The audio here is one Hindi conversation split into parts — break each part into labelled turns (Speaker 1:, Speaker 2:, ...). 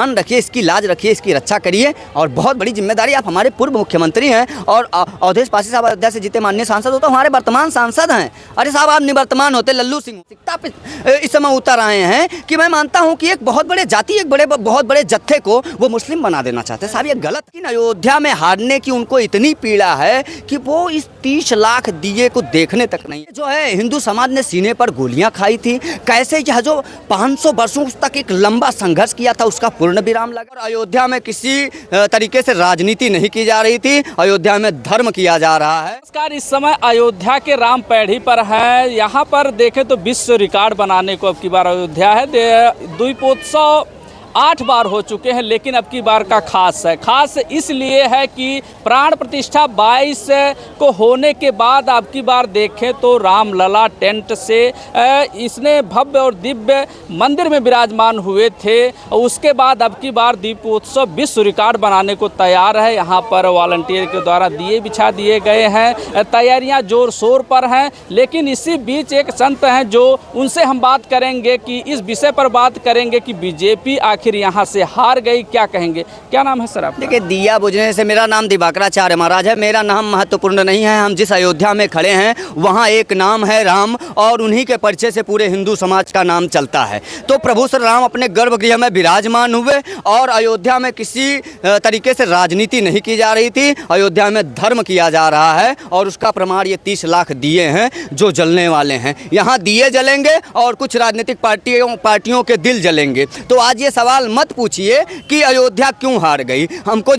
Speaker 1: मान रखिए, इसकी लाज रखिए, इसकी रक्षा करिए। और बहुत बड़ी जिम्मेदारी, आप हमारे पूर्व मुख्यमंत्री हैं और अवधेश पासी साहब अयोध्या से जीते माननीय सांसद हो, तो हमारे वर्तमान सांसद हैं। अरे साहब, आप निवर्तमान होते, लल्लू सिंह इस समय उतर आए हैं कि मैं मानता हूं कि एक बहुत बड़े जाति, एक बहुत बड़े जत्थे को वो मुस्लिम बना देना चाहते हैं। साहब ये गलत। कि अयोध्या में हारने की उनको इतनी पीड़ा है कि वो इस 30 लाख दिए को देखने तक नहीं। जो है हिंदू समाज ने सीने पर गोलियां खाई थी, कैसे यह जो 500 वर्षों तक एक लंबा संघर्ष किया था उसका पूर्ण विराम लगा। और अयोध्या में किसी तरीके से राजनीति नहीं की जा रही थी, अयोध्या में धर्म किया जा रहा है।
Speaker 2: नमस्कार, इस समय अयोध्या के राम पैड़ी पर है। यहाँ पर देखें तो विश्व रिकॉर्ड बनाने को अब की बार अयोध्या है। दीपोत्सव 8 बार हो चुके हैं, लेकिन अब की बार का खास है। खास इसलिए है कि प्राण प्रतिष्ठा 22 को होने के बाद अब की बार देखें तो रामलला टेंट से इसने भव्य और दिव्य मंदिर में विराजमान हुए थे। उसके बाद अब की बार दीपोत्सव विश्व रिकॉर्ड बनाने को तैयार है। यहाँ पर वॉलंटियर के द्वारा दिए बिछा दिए गए हैं, तैयारियाँ जोर शोर पर हैं। लेकिन इसी बीच एक संत हैं जो उनसे हम बात करेंगे कि इस विषय पर बात करेंगे कि बीजेपी आखिर यहाँ से हार गई, क्या कहेंगे। क्या नाम है सर आपका?
Speaker 1: देखिए, दिया बुझने से, मेरा नाम दिवाकराचार्य महाराज है। मेरा नाम महत्वपूर्ण नहीं है। हम जिस अयोध्या में खड़े हैं वहाँ एक नाम है राम, और उन्हीं के परिचय से पूरे हिंदू समाज का नाम चलता है। तो प्रभु श्री राम अपने गर्भगृह में विराजमान हुए और अयोध्या में किसी तरीके से राजनीति नहीं की जा रही थी, अयोध्या में धर्म किया जा रहा है। और उसका प्रमाण ये 30 लाख दिए हैं जो जलने वाले हैं। यहाँ दिए जलेंगे और कुछ राजनीतिक पार्टियों के दिल जलेंगे। तो आज ये सवाल मत पूछिए कि अयोध्या क्यों हार गई। हमको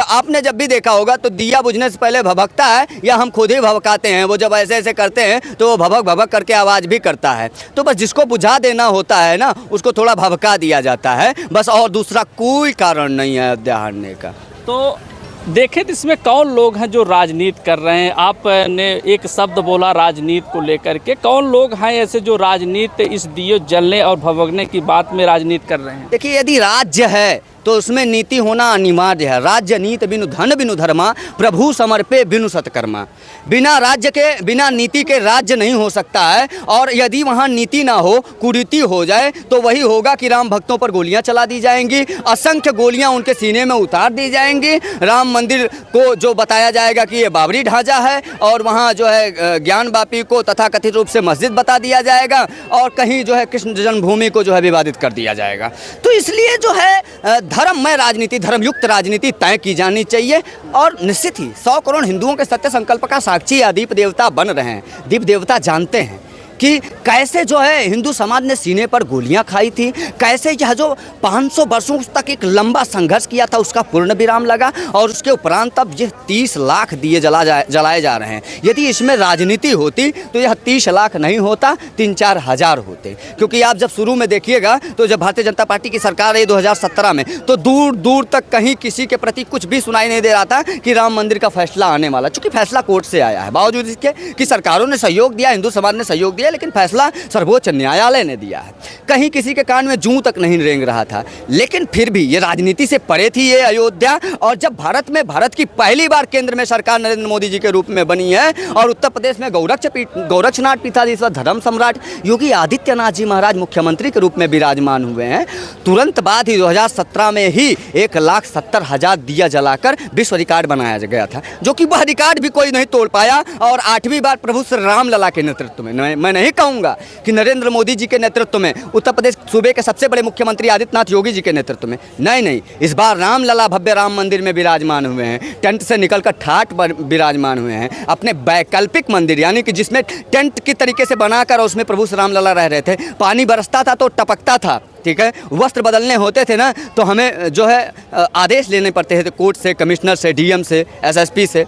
Speaker 1: आपने जब भी देखा होगा तो दिया बुझने से पहले भभकता है, या हम खुद ही भभकाते हैं। वो जब ऐसे ऐसे करते हैं तो वो भभक भभक करके आवाज़ भी करता है। तो बस जिसको बुझा देना होता है ना, उसको थोड़ा भभका दिया जाता है बस, और दूसरा कोई कारण नहीं है अयोध्या हारने का।
Speaker 2: तो देखें तो इसमें कौन लोग हैं जो राजनीति कर रहे हैं। आपने एक शब्द बोला राजनीति को लेकर के, कौन लोग हैं ऐसे जो राजनीति इस दिए जलने और भभकने की बात में राजनीति कर रहे हैं?
Speaker 1: देखिए, यदि राज्य है तो उसमें नीति होना अनिवार्य है। राज्य नीति बिनु धन बिनु धर्मा, प्रभु समर्पे बिनु सत्कर्मा। बिना राज्य के, बिना नीति के राज्य नहीं हो सकता है। और यदि वहाँ नीति ना हो, कुरीति हो जाए, तो वही होगा कि राम भक्तों पर गोलियां चला दी जाएंगी, असंख्य गोलियां उनके सीने में उतार दी जाएंगी। राम मंदिर को जो बताया जाएगा कि ये बाबरी ढांचा है, और वहाँ जो है ज्ञान वापी को तथाकथित रूप से मस्जिद बता दिया जाएगा, और कहीं जो है कृष्ण जन्मभूमि को जो है विवादित कर दिया जाएगा। तो इसलिए जो है धर्ममय राजनीति, धर्मयुक्त राजनीति तय की जानी चाहिए। और निश्चित ही 100 करोड़ हिंदुओं के सत्य संकल्प का साक्षी या दीप देवता बन रहे हैं। दीप देवता जानते हैं कि कैसे जो है हिंदू समाज ने सीने पर गोलियां खाई थी, कैसे यह जो 500 वर्षों तक एक लंबा संघर्ष किया था उसका पूर्ण विराम लगा, और उसके उपरांत अब ये 30 लाख दिए जलाए जा रहे हैं। यदि इसमें राजनीति होती तो यह 30 लाख नहीं होता, 3-4 हज़ार होते। क्योंकि आप जब शुरू में देखिएगा तो जब भारतीय जनता पार्टी की सरकार रही 2017 में, तो दूर दूर तक कहीं किसी के प्रति कुछ भी सुनाई नहीं दे रहा था कि राम मंदिर का फैसला आने वाला। चूँकि फैसला कोर्ट से आया है, बावजूद इसके कि सरकारों ने सहयोग दिया, हिंदू समाज ने सहयोग दिया, लेकिन फैसला सर्वोच्च न्यायालय ने दिया है। कहीं किसी के कान में जूं तक नहीं रेंग रहा था। लेकिन फिर भी ये राजनीति से परे थी ये अयोध्या। और जब भारत की पहली बार केंद्र में सरकार नरेंद्र मोदी जी के रूप में बनी है, और उत्तर प्रदेश में गोरक्षनाथ पीठाधीश्वर धर्म सम्राट योगी आदित्यनाथ जी महाराज मुख्यमंत्री के रूप में विराजमान हुए हैं, तुरंत बाद ही 2017 में ही 1,70,000 दिया जलाकर विश्व रिकॉर्ड बनाया गया था, जो कि वह रिकॉर्ड भी कोई नहीं तोड़ पाया। और 8वीं बार प्रभु श्री रामलला के नेतृत्व में, मैं नहीं कहूँगा कि नरेंद्र मोदी जी के नेतृत्व में, उत्तर प्रदेश सूबे के सबसे बड़े मुख्यमंत्री आदित्यनाथ योगी जी के नेतृत्व में, नहीं, इस बार रामलला भव्य राम मंदिर में विराजमान हुए हैं। टेंट से निकलकर ठाट पर विराजमान हुए हैं, अपने वैकल्पिक मंदिर, यानी कि जिसमें टेंट की तरीके से बनाकर उसमें प्रभु श्री रामलला रह रहे थे। पानी बरसता था तो टपकता था, ठीक है, वस्त्र बदलने होते थे ना, तो हमें जो है आदेश लेने पड़ते थे कोर्ट से, कमिश्नर से, डीएम से, एसएसपी से।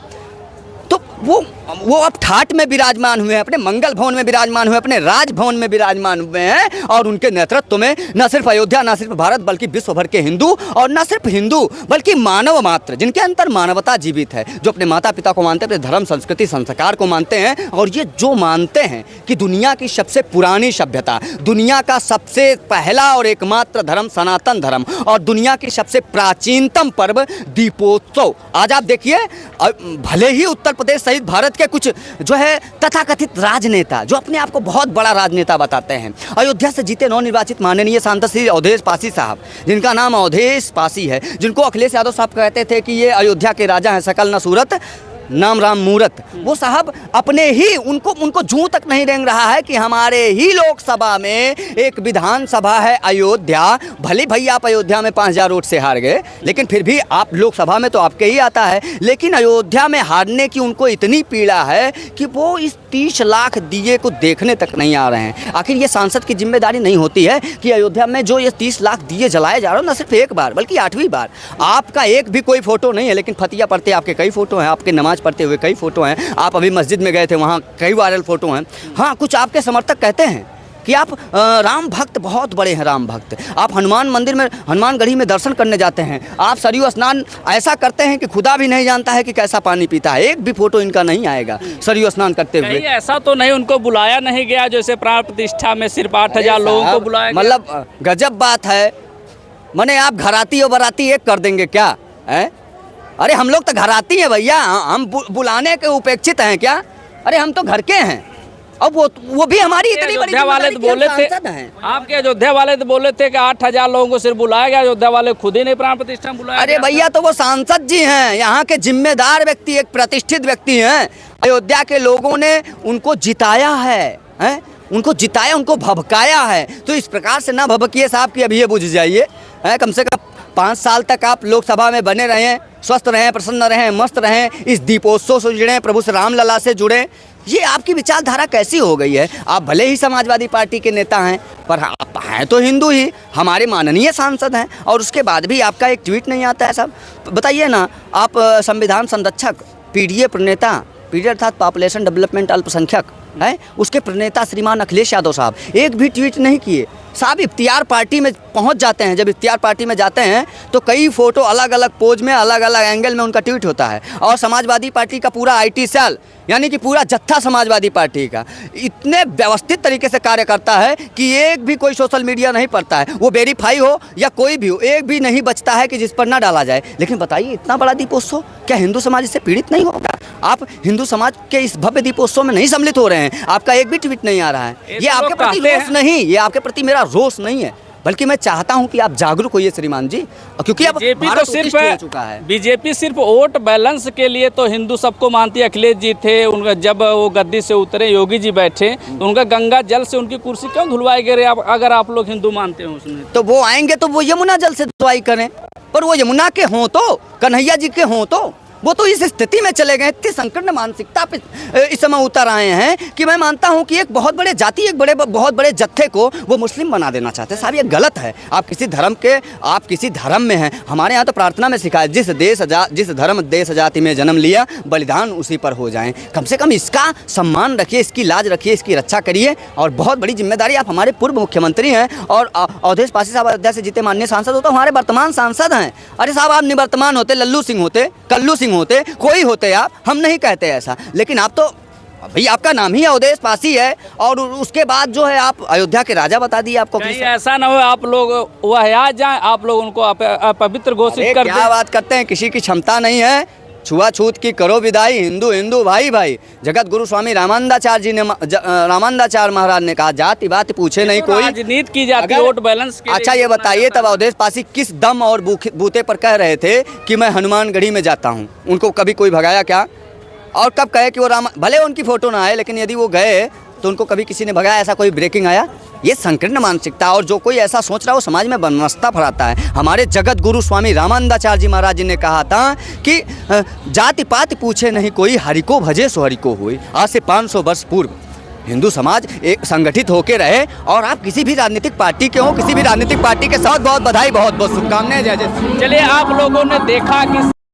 Speaker 1: तो वो अब ठाट में विराजमान हुए हैं, अपने मंगल भवन में विराजमान हुए, अपने राजभवन में विराजमान हुए हैं। और उनके नेतृत्व में न सिर्फ अयोध्या, न सिर्फ भारत, बल्कि विश्व भर के हिंदू, और न सिर्फ हिंदू बल्कि मानव मात्र, जिनके अंदर मानवता जीवित है, जो अपने माता पिता को मानते हैं, अपने धर्म संस्कृति संस्कार को मानते हैं, और ये जो मानते हैं कि दुनिया की सबसे पुरानी सभ्यता, दुनिया का सबसे पहला और एकमात्र धर्म सनातन धर्म, और दुनिया की सबसे प्राचीनतम पर्व दीपोत्सव। आज आप देखिए, भले ही उत्तर प्रदेश सहित भारत के कुछ जो है तथाकथित राजनेता जो अपने आप को बहुत बड़ा राजनेता बताते हैं, अयोध्या से जीते नवनिर्वाचित माननीय सांसद श्री अवधेश पासी साहब, जिनका नाम अवधेश पासी है, जिनको अखिलेश यादव साहब कहते थे कि ये अयोध्या के राजा हैं, सकल न सूरत नाम राम मूरत, वो साहब अपने ही उनको जूं तक नहीं रेंग रहा है कि हमारे ही लोकसभा में एक विधानसभा है अयोध्या। भले भाई आप अयोध्या में 5000 वोट से हार गए, लेकिन फिर भी आप लोकसभा में तो आपके ही आता है। लेकिन अयोध्या में हारने की उनको इतनी पीड़ा है कि वो इस 30 लाख दिए को देखने तक नहीं आ रहे हैं। आखिर ये सांसद की जिम्मेदारी नहीं होती है कि अयोध्या में जो ये 30 लाख दिए जलाए जा रहे हो, न सिर्फ एक बार बल्कि 8वीं बार, आपका एक भी कोई फोटो नहीं है, लेकिन फतिया पढ़ते आपके कई फोटो हैं, आपके नमाज पढ़ते हुए कई फोटो हैं, आप अभी मस्जिद में गए थे वहाँ कई वायरल फोटो हैं। हाँ, कुछ आपके समर्थक कहते हैं कि आप राम भक्त बहुत बड़े हैं, राम भक्त। आप हनुमान मंदिर में, हनुमानगढ़ी में दर्शन करने जाते हैं, आप सरयू स्नान ऐसा करते हैं कि खुदा भी नहीं जानता है कि कैसा पानी पीता है। एक भी फोटो इनका नहीं आएगा सरयू स्नान करते हुए।
Speaker 2: ऐसा तो नहीं उनको बुलाया नहीं गया, जैसे प्राण प्रतिष्ठा में सिर्फ 8000 लोगों को बुलाया गया।
Speaker 1: मतलब गजब बात है। माने आप घराती और बराती एक कर देंगे क्या है? अरे हम लोग तो घराती हैं भैया, हम बुलाने के उपेक्षित हैं क्या? अरे हम तो घर के हैं। अब वो भी हमारी इतनी बड़ी
Speaker 2: वाले तो बोले थे, आपके अयोध्या वाले तो बोले थे कि 8000 लोगों को सिर्फ बुलाया गया, अयोध्या वाले खुद ही नहीं प्राण प्रतिष्ठा में बुलाया।
Speaker 1: अरे भैया तो वो सांसद जी हैं, यहाँ के जिम्मेदार व्यक्ति, एक प्रतिष्ठित व्यक्ति हैं। अयोध्या के लोगों ने उनको जिताया है, उनको जिताया, उनको भभकाया है। तो इस प्रकार से ना भभकिए साहब कि अभी ये बुझ जाइए। कम से कम 5 साल तक आप लोकसभा में बने रहें, स्वस्थ रहें, प्रसन्न रहें, मस्त रहें, इस दीपोत्सव से जुड़ें, प्रभु श्री राम लला से जुड़ें। ये आपकी विचारधारा कैसी हो गई है? आप भले ही समाजवादी पार्टी के नेता हैं, पर आप हैं तो हिंदू ही, हमारे माननीय सांसद हैं, और उसके बाद भी आपका एक ट्वीट नहीं आता है साहब। बताइए ना, आप संविधान संरक्षक, पीडीए प्रणेता, पीडीए अर्थात पॉपुलेशन डेवलपमेंट अल्पसंख्यक है, उसके प्रणेता श्रीमान अखिलेश यादव साहब एक भी ट्वीट नहीं किए साहब। इफ्तियार पार्टी में पहुंच जाते हैं, जब इफ्तियार पार्टी में जाते हैं तो कई फोटो अलग अलग पोज में, अलग अलग एंगल में उनका ट्वीट होता है। और समाजवादी पार्टी का पूरा आईटी सेल, यानी कि पूरा जत्था समाजवादी पार्टी का इतने व्यवस्थित तरीके से कार्य करता है कि एक भी कोई सोशल मीडिया नहीं पड़ता है, वो वेरीफाई हो या कोई भी हो, एक भी नहीं बचता है कि जिस पर ना डाला जाए। लेकिन बताइए, इतना बड़ा दीपोत्सव, क्या हिंदू समाज इससे पीड़ित नहीं होगा? आप हिंदू समाज के इस भव्य दीपोत्सव में नहीं सम्मिलित हो रहे हैं, आपका एक भी ट्वीट नहीं आ रहा है। ये आपके प्रति रोष नहीं, ये आपके प्रति मेरा रोष नहीं है, बल्कि मैं चाहता हूं कि आप जागरूक होइए श्रीमान जी, क्योंकि अब भारत उत्कृष्ट हो चुका है।
Speaker 2: बीजेपी सिर्फ वोट बैलेंस के लिए तो हिंदू सबको मानती है। अखिलेश जी थे, उनका जब वो गद्दी से उतरे, योगी जी बैठे, तो उनका गंगा जल से उनकी कुर्सी क्यों धुलवाई गई? अगर आप लोग हिंदू मानते हो उसमें, तो
Speaker 1: वो आएंगे तो वो यमुना जल से धुलवाई करें, पर वो यमुना के हों तो, कन्हैया जी के हों तो, वो तो इस स्थिति में चले गए, इतनी संकीर्ण मानसिकता पे इस समय उतर आए हैं कि मैं मानता हूं कि एक बहुत बड़े जाति, एक बहुत बड़े जत्थे को वो मुस्लिम बना देना चाहते हैं। साहब ये गलत है। आप किसी धर्म में हैं। हमारे यहाँ तो प्रार्थना में सिखाया, जिस धर्म देश जाति में जन्म लिया, बलिदान उसी पर हो जाएं। कम से कम इसका सम्मान रखिए, इसकी लाज रखिए, इसकी रक्षा करिए। और बहुत बड़ी जिम्मेदारी, आप हमारे पूर्व मुख्यमंत्री हैं और अवधेश पासी साहब अयोध्या से जीते माननीय सांसद हो, तो हमारे वर्तमान सांसद हैं। अरे साहब, आप निवर्तमान होते, लल्लू सिंह होते, कल्लू सिंह होते, कोई होते, आप, हम नहीं कहते ऐसा, लेकिन आप तो भाई, आपका नाम ही अवधेश पासी है, और उसके बाद जो है आप अयोध्या के राजा बता दिए। आपको
Speaker 2: कहीं ऐसा ना हो आप लोग वह आ जाए, आप लोग उनको अपवित्र घोषित कर दें।
Speaker 1: क्या बात करते हैं, किसी की क्षमता नहीं है। छुआछूत की करो विदाई, हिंदू हिंदू भाई भाई। जगत गुरु स्वामी रामानंदाचार्य महाराज ने कहा, जाति बात पूछे नहीं कोई,
Speaker 2: राजनीति की जाती है वोट बैलेंस के।
Speaker 1: अच्छा ये बताइए, तब अवधेश पासी किस दम और बूते पर कह रहे थे कि मैं हनुमानगढ़ी में जाता हूँ? उनको कभी कोई भगाया क्या? और कब कहे कि वो भले उनकी फोटो ना आए, लेकिन यदि वो गए तो उनको कभी किसी ने भगाया? ऐसा कोई ब्रेकिंग आया? ये संकीर्ण मानसिकता, और जो कोई ऐसा सोच रहा है वो समाज में बनवस्ता फैलाता है। हमारे जगत गुरु स्वामी रामानंदाचार्य जी महाराज जी ने कहा था कि जाति पाति पूछे नहीं कोई, हरि को भजे सो हरि को होई। आज से 500 वर्ष पूर्व हिंदू समाज एक संगठित होकर रहे। और आप किसी भी राजनीतिक पार्टी के हो, किसी भी राजनीतिक पार्टी के साथ बहुत बधाई, बहुत बहुत शुभकामनाएं। जय जय।
Speaker 2: चलिए, आप लोगों ने देखा कि